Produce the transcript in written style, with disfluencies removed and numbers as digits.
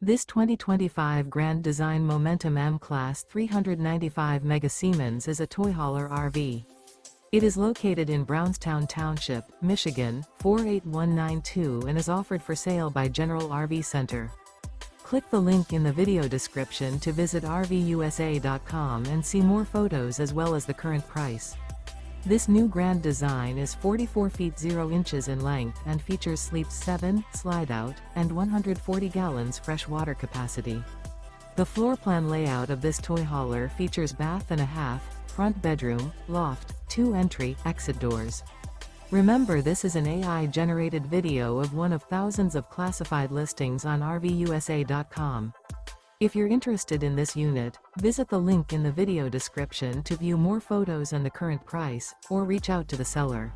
This 2025 Grand Design Momentum M-Class 395 Mega Siemens is a toy hauler RV. It is located in Brownstown Township, Michigan, 48192 and is offered for sale by General RV Center. Click the link in the video description to visit RVUSA.com and see more photos as well as the current price. This new grand design is 44 feet 0 inches in length and features sleeps 7, slide-out, and 140 gallons fresh water capacity. The floor plan layout of this toy hauler features bath and a half, front bedroom, loft, 2 entry/exit doors. Remember, this is an AI-generated video of one of thousands of classified listings on RVUSA.com. If you're interested in this unit, visit the link in the video description to view more photos and the current price, or reach out to the seller.